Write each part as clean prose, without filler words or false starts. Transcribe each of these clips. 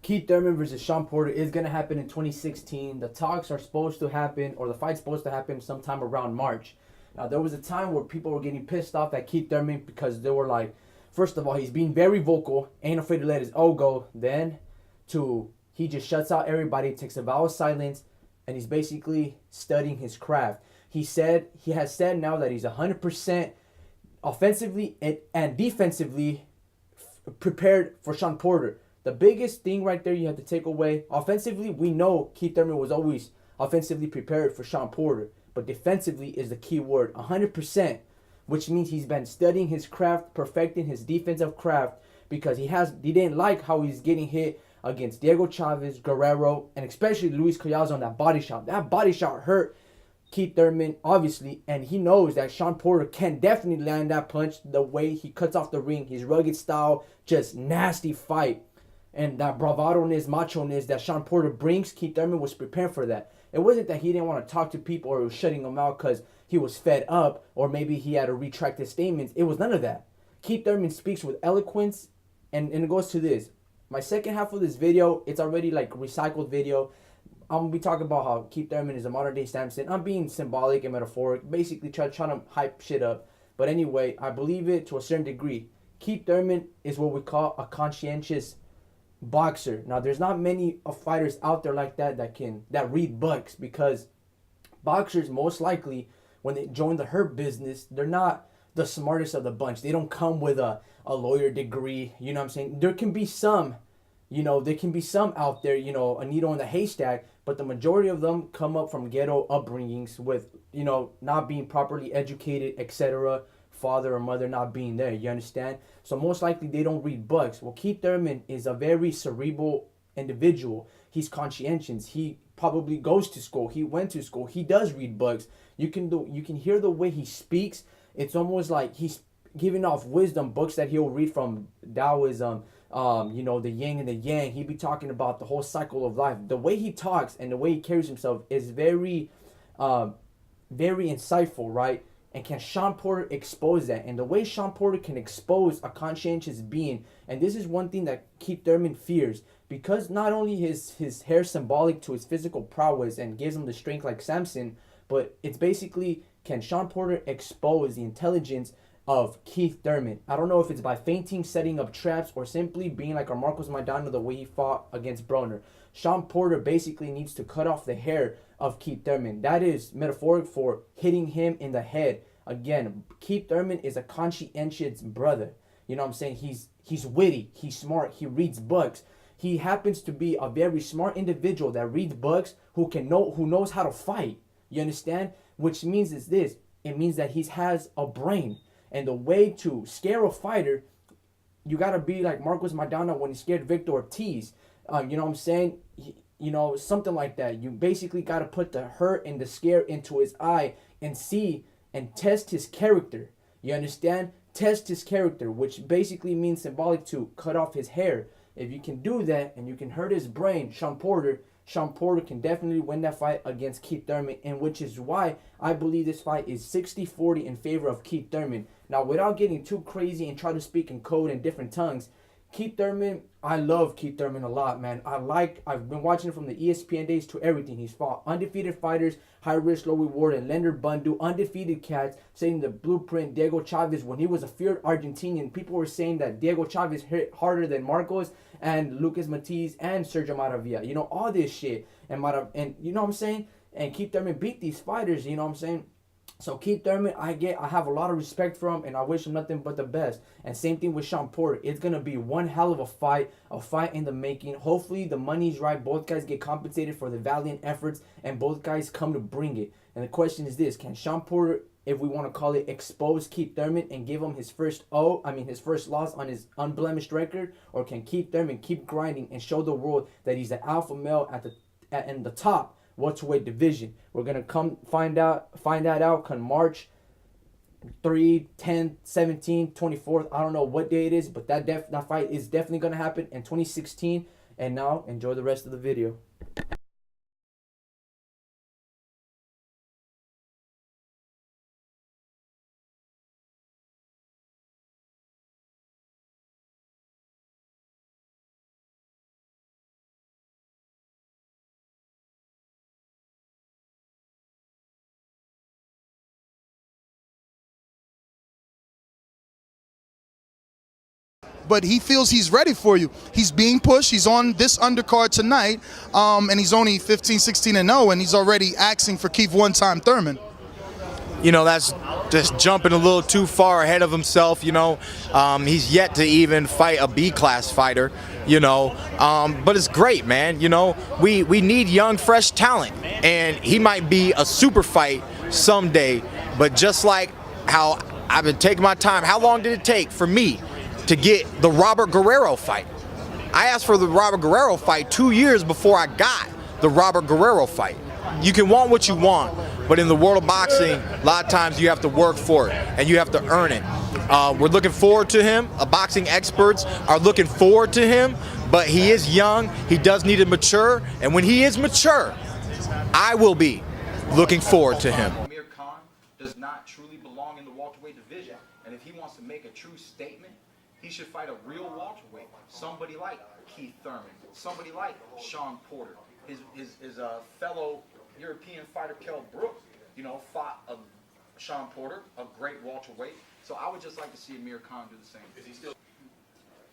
Keith Thurman versus Shawn Porter is going to happen in 2016. The talks are supposed to happen, or the fight's supposed to happen sometime around March. Now, there was a time where people were getting pissed off at Keith Thurman because they were like, first of all, he's being very vocal, ain't afraid to let his O go. Then, he just shuts out everybody, takes a vow of silence, and he's basically studying his craft. He has said now that he's 100% offensively and defensively prepared for Shawn Porter. The biggest thing right there you have to take away, offensively, we know Keith Thurman was always offensively prepared for Shawn Porter, but defensively is the key word, 100%, which means he's been studying his craft, perfecting his defensive craft, because he didn't like how he's getting hit against Diego Chavez, Guerrero, and especially Luis Collazo on that body shot. That body shot hurt Keith Thurman, obviously, and he knows that Shawn Porter can definitely land that punch the way he cuts off the ring, his rugged style, just nasty fight. And that bravado-ness, macho-ness that Shawn Porter brings, Keith Thurman was prepared for that. It wasn't that he didn't want to talk to people or was shutting them out because he was fed up or maybe he had to retract his statements. It was none of that. Keith Thurman speaks with eloquence, and it goes to this. My second half of this video, it's already like recycled video. I'm going to be talking about how Keith Thurman is a modern-day Samson. I'm being symbolic and metaphoric, basically trying to hype shit up. But anyway, I believe it to a certain degree. Keith Thurman is what we call a conscientious boxer. Now, there's not many fighters out there like that read books, because boxers, most likely, when they join the hurt business, they're not the smartest of the bunch. They don't come with a lawyer degree. You know what I'm saying? There can be some out there, a needle in the haystack, but the majority of them come up from ghetto upbringings with, not being properly educated, etc. Father or mother not being there, you understand? So most likely they don't read books. Well, Keith Thurman is a very cerebral individual. He's conscientious. He probably goes to school. He went to school. He does read books. You can hear the way he speaks. It's almost like he's giving off wisdom, books that he'll read from Taoism, the yin and the yang. He'd be talking about the whole cycle of life. The way he talks and the way he carries himself is very, very insightful, right? And can Shawn Porter expose that? And the way Shawn Porter can expose a conscientious being, and this is one thing that Keith Thurman fears, because not only his hair symbolic to his physical prowess and gives him the strength like Samson, but it's basically, can Shawn Porter expose the intelligence of Keith Thurman? I don't know if it's by feinting, setting up traps, or simply being like Marcos Maidana the way he fought against Broner. Shawn Porter basically needs to cut off the hair of Keith Thurman. That is metaphoric for hitting him in the head. Again, Keith Thurman is a conscientious brother. You know what I'm saying? He's witty, he's smart, he reads books. He happens to be a very smart individual that reads books, who knows how to fight. You understand? Which means is this. It means that he has a brain. And the way to scare a fighter, you got to be like Marcos Maidana when he scared Victor Ortiz. You know what I'm saying? Something like that. You basically got to put the hurt and the scare into his eye and see and test his character. You understand? Test his character, which basically means symbolic to cut off his hair. If you can do that and you can hurt his brain, Shawn Porter can definitely win that fight against Keith Thurman, and which is why I believe this fight is 60-40 in favor of Keith Thurman. Now, without getting too crazy and try to speak in code and different tongues, Keith Thurman, I love Keith Thurman a lot, man. I've been watching from the ESPN days to everything. He's fought undefeated fighters, high risk, low reward, and Leonard Bundu, undefeated cats, setting the blueprint. Diego Chavez, when he was a feared Argentinian, people were saying that Diego Chavez hit harder than Marcos and Lucas Matiz and Sergio Maravilla. All this shit. And you know what I'm saying? And Keith Thurman beat these fighters, you know what I'm saying? So Keith Thurman, I have a lot of respect for him, and I wish him nothing but the best. And same thing with Shawn Porter. It's gonna be one hell of a fight in the making. Hopefully the money's right. Both guys get compensated for the valiant efforts, and both guys come to bring it. And the question is this: can Shawn Porter, if we want to call it, expose Keith Thurman and give him his first loss on his unblemished record, or can Keith Thurman keep grinding and show the world that he's the alpha male in the top welterweight division? We're gonna find that out come March 3, 10, 17, 24th. I don't know what day it is, but that fight is definitely gonna happen in 2016. And now enjoy the rest of the video. but he feels he's ready for you. He's being pushed. He's on this undercard tonight, and he's only 15, 16-0, and he's already asking for Keith one-time Thurman. You know, that's just jumping a little too far ahead of himself, you know. He's yet to even fight a B-class fighter, you know. But it's great, man. You know, we need young, fresh talent. And he might be a super fight someday. But just like how I've been taking my time, how long did it take for me to get the Robert Guerrero fight? I asked for the Robert Guerrero fight 2 years before I got the Robert Guerrero fight. You can want what you want, but in the world of boxing, a lot of times you have to work for it and you have to earn it. We're looking forward to him. Boxing experts are looking forward to him, but he is young. He does need to mature, and when he is mature, I will be looking forward to him. Amir Khan does not truly belong in the welterweight division, and if he wants to make a true statement, he should fight a real welterweight, somebody like Keith Thurman, somebody like Shawn Porter, his fellow European fighter Kell Brooks, you know, fought Shawn Porter, a great welterweight. So I would just like to see Amir Khan do the same. Is he still?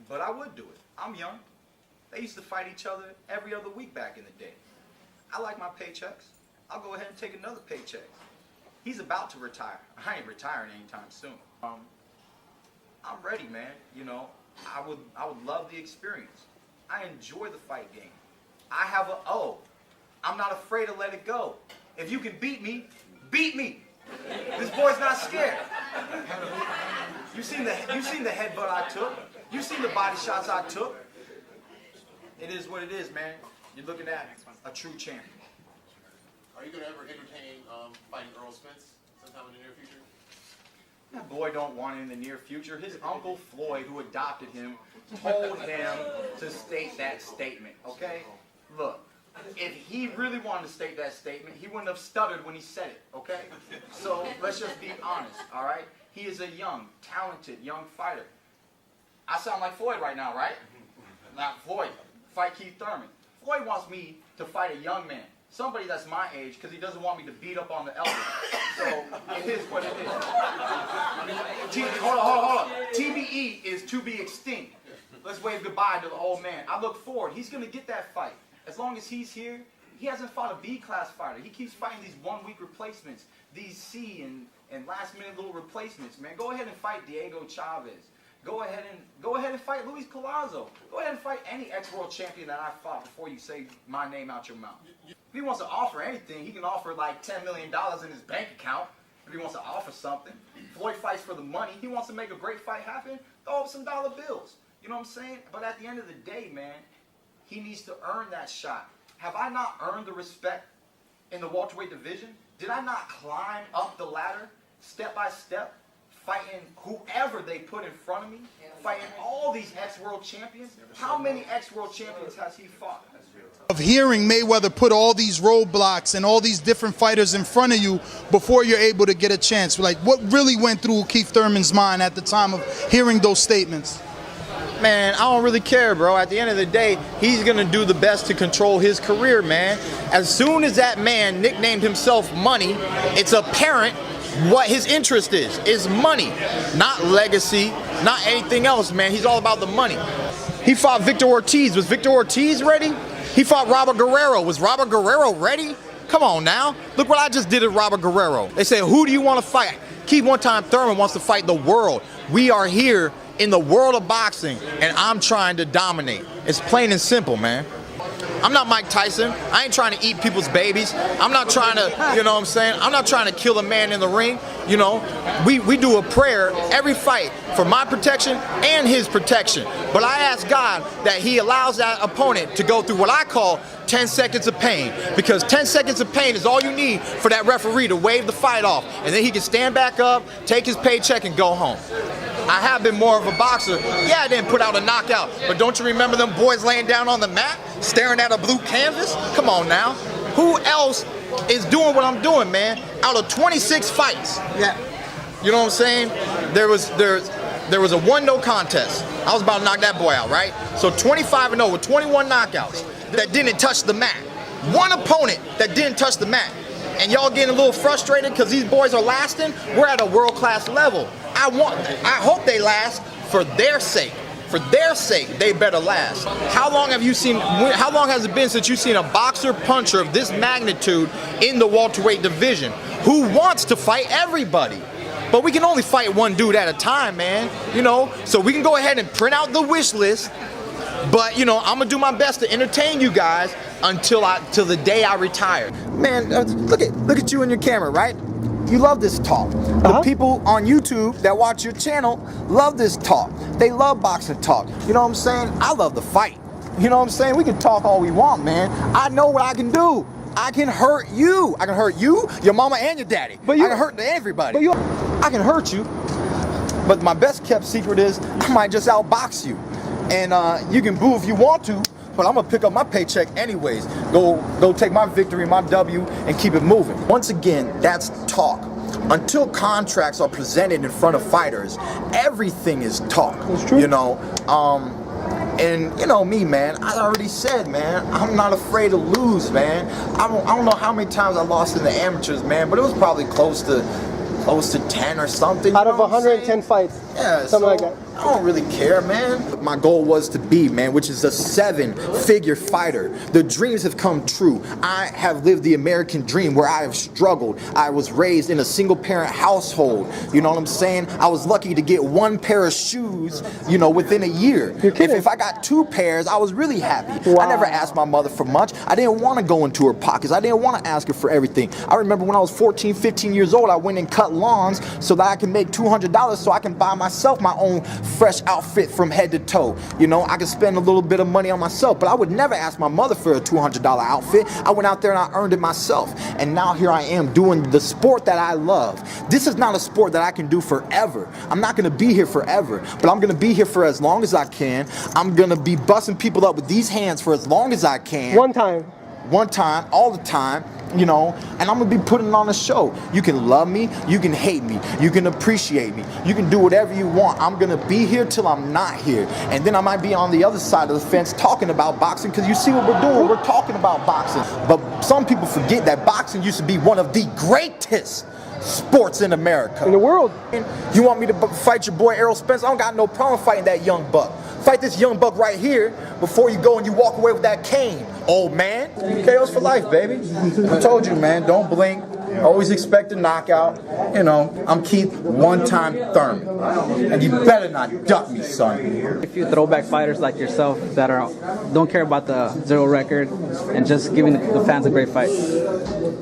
But I would do it. I'm young. They used to fight each other every other week back in the day. I like my paychecks. I'll go ahead and take another paycheck. He's about to retire. I ain't retiring anytime soon. I'm ready, man. You know, I would love the experience. I enjoy the fight game. I have a O. I'm not afraid to let it go. If you can beat me, beat me. This boy's not scared. You seen the headbutt I took. You seen the body shots I took. It is what it is, man. You're looking at a true champion. Are you going to ever entertain fighting Earl Spence sometime in the near future? That boy don't want it in the near future. His uncle Floyd, who adopted him, told him to state that statement, okay? Look, if he really wanted to state that statement, he wouldn't have stuttered when he said it, okay? So let's just be honest, all right? He is a young, talented, young fighter. I sound like Floyd right now, right? Now, Floyd, fight Keith Thurman. Floyd wants me to fight a young man, somebody that's my age, because he doesn't want me to beat up on the elders. So it is what it is. Hold on. TBE is to be extinct. Let's wave goodbye to the old man. I look forward. He's going to get that fight. As long as he's here, he hasn't fought a B-class fighter. He keeps fighting these one-week replacements, these C and last-minute little replacements, man. Go ahead and fight Diego Chavez. Go ahead and fight Luis Collazo. Go ahead and fight any ex-world champion that I fought before you say my name out your mouth. If he wants to offer anything, he can offer like $10 million in his bank account. If he wants to offer something. Floyd fights for the money. He wants to make a great fight happen. Throw up some dollar bills. You know what I'm saying? But at the end of the day, man, he needs to earn that shot. Have I not earned the respect in the welterweight division? Did I not climb up the ladder step by step, fighting whoever they put in front of me, fighting all these ex-world champions? How many ex-world champions has he fought? Of hearing Mayweather put all these roadblocks and all these different fighters in front of you before you're able to get a chance. Like, what really went through Keith Thurman's mind at the time of hearing those statements? Man, I don't really care, bro. At the end of the day, he's going to do the best to control his career, man. As soon as that man nicknamed himself Money, it's apparent what his interest is money, not legacy, not anything else, man. He's all about the money. He fought Victor Ortiz. Was Victor Ortiz ready? He fought Robert Guerrero. Was Robert Guerrero ready? Come on now. Look what I just did to Robert Guerrero. They say, who do you want to fight? Keith one-time Thurman wants to fight the world. We are here in the world of boxing, and I'm trying to dominate. It's plain and simple, man. I'm not Mike Tyson. I ain't trying to eat people's babies. I'm not trying to, you know what I'm saying? I'm not trying to kill a man in the ring. You know, we do a prayer every fight for my protection and his protection. But I ask God that he allows that opponent to go through what I call 10 seconds of pain, because 10 seconds of pain is all you need for that referee to wave the fight off, and then he can stand back up, take his paycheck, and go home. I have been more of a boxer. Yeah, I didn't put out a knockout, but don't you remember them boys laying down on the mat, staring at a blue canvas? Come on now. Who else is doing what I'm doing, man? Out of 26 fights. Yeah. You know what I'm saying? There was a 1-0 contest. I was about to knock that boy out, right? So 25-0 with 21 knockouts that didn't touch the mat. One opponent that didn't touch the mat. And y'all getting a little frustrated because these boys are lasting? We're at a world-class level. I hope they last for their sake, for their sake, they better last. How long have you seen, how long has it been since you've seen a boxer puncher of this magnitude in the welterweight division who wants to fight everybody? But we can only fight one dude at a time, man, you know, so we can go ahead and print out the wish list, but, you know, I'm gonna do my best to entertain you guys until the day I retire. Man, look at you and your camera, right? You love this talk. The people on YouTube that watch your channel love this talk. They love boxing talk. You know what I'm saying? I love the fight. You know what I'm saying? We can talk all we want, man. I know what I can do. I can hurt you. I can hurt you, your mama, and your daddy. I can hurt everybody. I can hurt you. But my best kept secret is I might just outbox you. And you can boo if you want to, but I'm gonna pick up my paycheck anyways. Go take my victory, my W, and keep it moving. Once again, that's talk. Until contracts are presented in front of fighters, everything is talk. That's true. You know, and you know me, man, I already said, man, I'm not afraid to lose, man. I don't know how many times I lost in the amateurs, man, but it was probably close to 10 or something. Out of 110 fights. Yeah, something like that. I don't really care, man. My goal was to be, man, which is a 7-figure fighter. The dreams have come true. I have lived the American dream where I have struggled. I was raised in a single-parent household. You know what I'm saying? I was lucky to get one pair of shoes, you know, within a year. You're kidding. If I got 2 pairs, I was really happy. Wow. I never asked my mother for much. I didn't want to go into her pockets. I didn't want to ask her for everything. I remember when I was 14, 15 years old, I went and cut lawns so that I can make $200 so I can buy myself my own fresh outfit from head to toe. You know, I could spend a little bit of money on myself, but I would never ask my mother for a $200 outfit. I went out there and I earned it myself. And now here I am doing the sport that I love. This is not a sport that I can do forever. I'm not going to be here forever, but I'm going to be here for as long as I can. I'm going to be busting people up with these hands for as long as I can. One time, all the time. You know, and I'm gonna be putting on a show. You can love me, you can hate me, you can appreciate me, you can do whatever you want. I'm gonna be here till I'm not here, and then I might be on the other side of the fence talking about boxing, because you see what we're doing, we're talking about boxing. But some people forget that boxing used to be one of the greatest sports in America. In the world. You want me to fight your boy Errol Spence? I don't got no problem fighting that young buck. Fight this young buck right here before you go and you walk away with that cane, old man. KOs for life, baby. I told you, man, don't blink. Always expect a knockout. You know, I'm Keith one-time Thurman. And you better not duck me, son. A few throwback fighters like yourself that don't care about the 0 record and just giving the fans a great fight.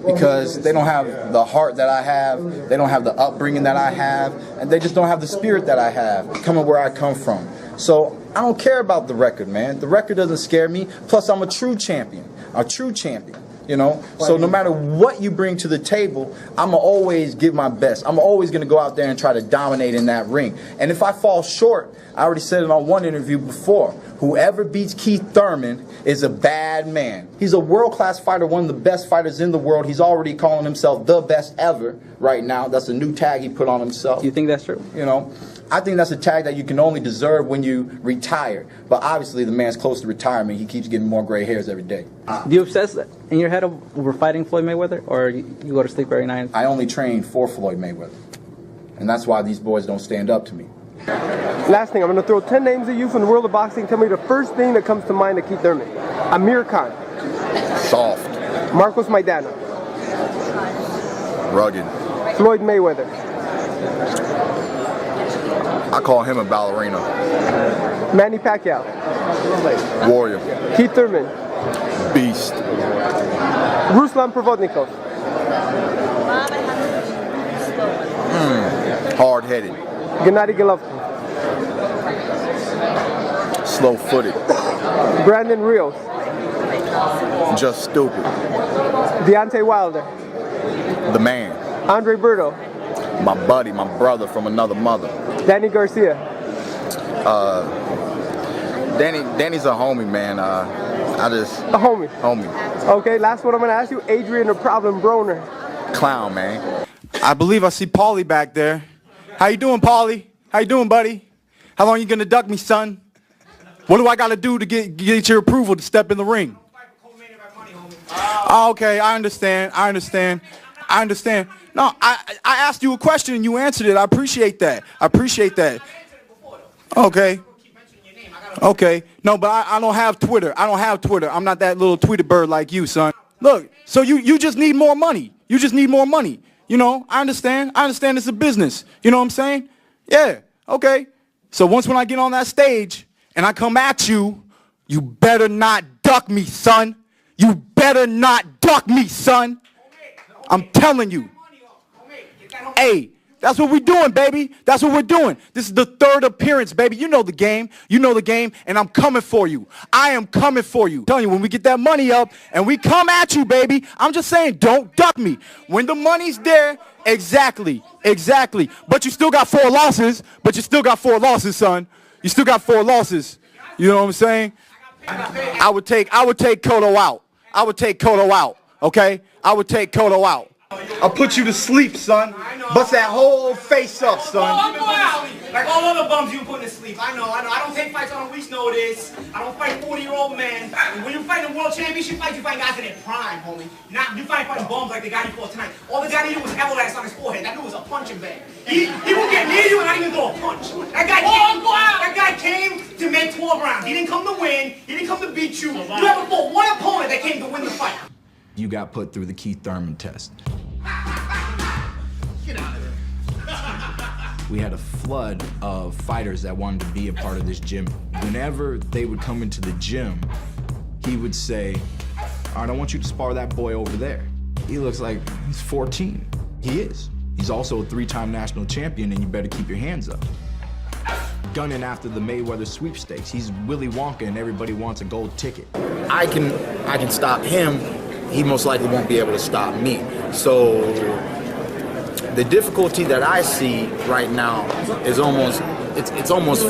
Because they don't have the heart that I have, they don't have the upbringing that I have, and they just don't have the spirit that I have, coming where I come from. So I don't care about the record, man. The record doesn't scare me. Plus, I'm a true champion. You know, so no matter what you bring to the table, I'm going to always give my best. I'm always going to go out there and try to dominate in that ring. And if I fall short, I already said it on one interview before, whoever beats Keith Thurman is a bad man. He's a world-class fighter, one of the best fighters in the world. He's already calling himself the best ever right now. That's a new tag he put on himself. You think that's true? You know, I think that's a tag that you can only deserve when you retire. But obviously, the man's close to retirement. He keeps getting more gray hairs every day. Do you obsess in your head over fighting Floyd Mayweather, or you go to sleep every night? I only train for Floyd Mayweather. And that's why these boys don't stand up to me. Last thing, I'm going to throw 10 names at you from the world of boxing. Tell me the first thing that comes to mind to Keith Thurman. Amir Khan. Soft. Marcos Maidana. Rugged. Floyd Mayweather. I call him a ballerina. Manny Pacquiao. Warrior. Keith Thurman. Beast. Ruslan Provodnikov. Hard-headed. Gennady Golovkin. Slow-footed. Brandon Rios. Just stupid. Deontay Wilder. The man. Andre Berto. My buddy, my brother from another mother. Danny Garcia. Danny's a homie, man. A homie. Homie. Okay, last one I'm going to ask you. Adrian the Problem Broner. Clown, man. I believe I see Paulie back there. How you doing, Paulie? How you doing, buddy? How long you gonna duck me, son? What do I gotta do to get your approval to step in the ring? Oh, okay, I understand. No, I asked you a question and you answered it. I appreciate that. Okay. Okay. No, but I don't have Twitter. I don't have Twitter. I'm not that little Tweeter bird like you, son. Look, so you just need more money. You just need more money. You know, I understand. I understand it's a business. You know what I'm saying? Yeah. Okay. So when I get on that stage and I come at you, you better not duck me, son. You better not duck me, son. I'm telling you. Hey, that's what we're doing, baby. That's what we're doing. This is the third appearance, baby. You know the game. You know the game, and I'm coming for you. I am coming for you. I'm telling you, when we get that money up and we come at you, baby, I'm just saying, don't duck me. When the money's there, exactly. But you still got 4 losses. Son. You still got 4 losses. You know what I'm saying? I would take Cotto out. Okay? I would take Cotto out. I'll put you to sleep, son. Bust that whole face up, son. I'm going out. Like all other bums you put to sleep. I know. I don't take fights on a week's notice. I don't fight 40-year-old men. When you fight a world championship fight, you fight guys in their prime, homie. You fighting bums like the guy you fought tonight. All the guy needed was Everlast on his forehead. That dude was a punching bag. He won't get near you and not even throw a punch. That guy came to make 12 rounds. He didn't come to win. He didn't come to beat you. You haven't fought one opponent that came to win the fight. You got put through the Keith Thurman test. Get out of there. We had a flood of fighters that wanted to be a part of this gym. Whenever they would come into the gym, he would say, all right, I want you to spar that boy over there. He looks like he's 14. He is. He's also a 3-time national champion, and you better keep your hands up. Gunning after the Mayweather sweepstakes. He's Willy Wonka, and everybody wants a gold ticket. I can stop him. He most likely won't be able to stop me. So the difficulty that I see right now is almost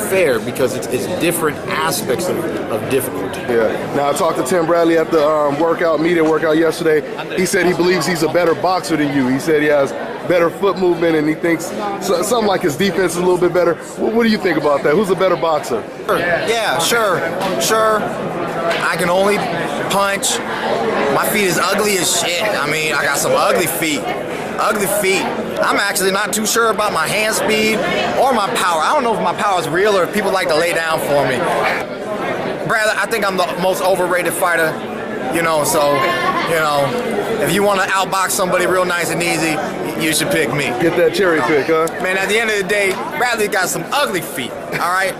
fair because it's different aspects of difficulty. Yeah. Now I talked to Tim Bradley at the media workout yesterday. He said he believes he's a better boxer than you. He said he has better foot movement and he thinks something like his defense is a little bit better. What do you think about that? Who's a better boxer? Yeah, sure. I can only punch. My feet is ugly as shit. I mean, I got some ugly feet. I'm actually not too sure about my hand speed or my power. I don't know if my power is real or if people like to lay down for me. Brad, I think I'm the most overrated fighter, if you want to outbox somebody real nice and easy, you should pick me. Get that cherry pick, huh? Man, at the end of the day, Bradley got some ugly feet, all right?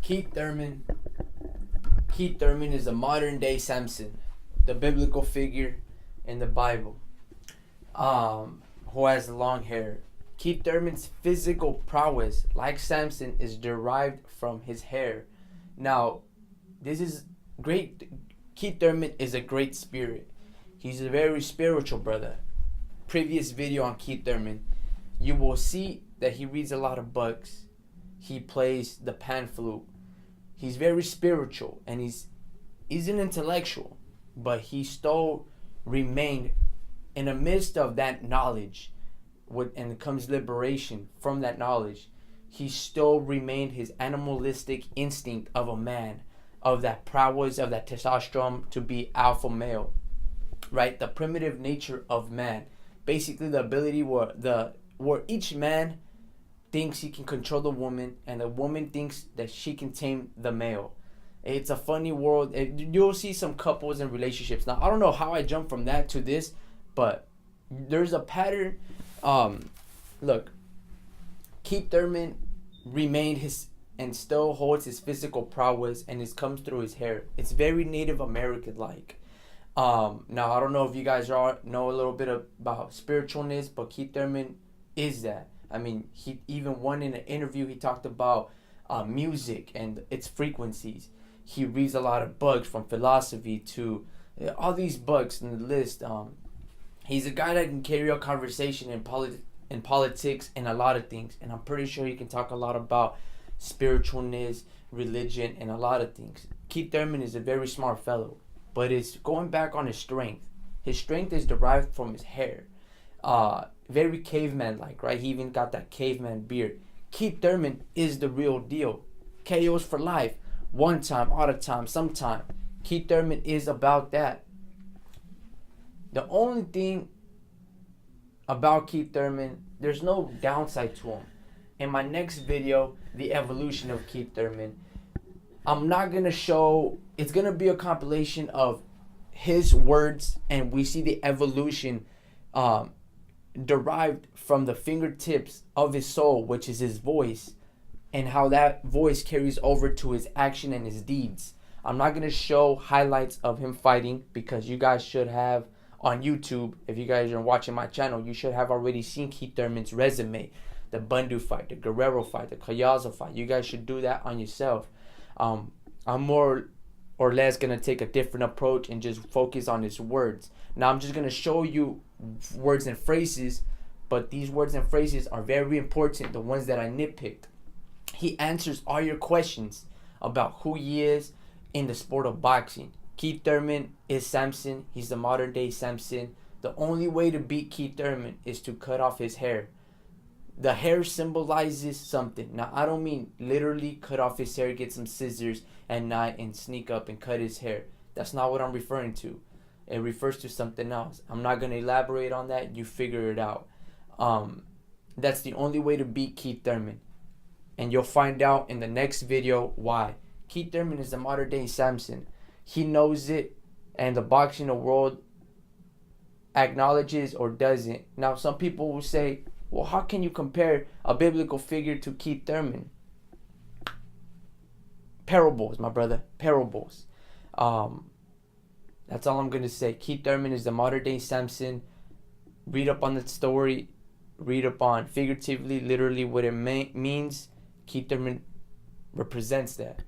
Keith Thurman is a modern day Samson, the biblical figure in the Bible, who has long hair. Keith Thurman's physical prowess, like Samson, is derived from his hair. Now, this is great. Keith Thurman is a great spirit. He's a very spiritual brother. Previous video on Keith Thurman, you will see that he reads a lot of books. He plays the pan flute. He's very spiritual and he's an intellectual, but he still remained in the midst of that knowledge, and comes liberation from that knowledge. He still remained his animalistic instinct of a man, of that prowess, of that testosterone to be alpha male, right? The primitive nature of man, basically the ability where each man thinks he can control the woman and the woman thinks that she can tame the male. It's a funny world. You'll see some couples and relationships. Now, I don't know how I jumped from that to this, but there's a pattern. Look, Keith Thurman remained and still holds his physical prowess, and it comes through his hair. It's very Native American-like. Now, I don't know if you guys know a little bit about spiritualness, but Keith Thurman is that. I mean, he even won in an interview, he talked about music and its frequencies. He reads a lot of books, from philosophy to all these books in the list. He's a guy that can carry a conversation in politics and a lot of things. And I'm pretty sure he can talk a lot about spiritualness, religion, and a lot of things. Keith Thurman is a very smart fellow, but it's going back on his strength. His strength is derived from his hair. Very caveman-like, right? He even got that caveman beard. Keith Thurman is the real deal. KOs for life. One time, all the time, sometime. Keith Thurman is about that. The only thing about Keith Thurman, there's no downside to him. In my next video, the evolution of Keith Thurman, I'm not going to show, it's going to be a compilation of his words, and we see the evolution derived from the fingertips of his soul, which is his voice, and how that voice carries over to his action and his deeds. I'm not going to show highlights of him fighting, because you guys should have on YouTube, if you guys are watching my channel, you should have already seen Keith Thurman's resume. The Bundu fight, the Guerrero fight, the Collazo fight. You guys should do that on yourself. I'm more or less going to take a different approach and just focus on his words. Now I'm just going to show you words and phrases, but these words and phrases are very important, the ones that I nitpicked. He answers all your questions about who he is in the sport of boxing. Keith Thurman is Samson. He's the modern day Samson. The only way to beat Keith Thurman is to cut off his hair. The hair symbolizes something. Now, I don't mean literally cut off his hair, get some scissors at night and sneak up and cut his hair. That's not what I'm referring to. It refers to something else. I'm not going to elaborate on that. You figure it out. That's the only way to beat Keith Thurman. And you'll find out in the next video why. Keith Thurman is the modern day Samson. He knows it, and the boxing world acknowledges or doesn't. Now, some people will say, well, how can you compare a biblical figure to Keith Thurman? Parables, my brother. Parables. That's all I'm going to say. Keith Thurman is the modern day Samson. Read up on the story. Read up on figuratively, literally what it means. Keith Thurman represents that.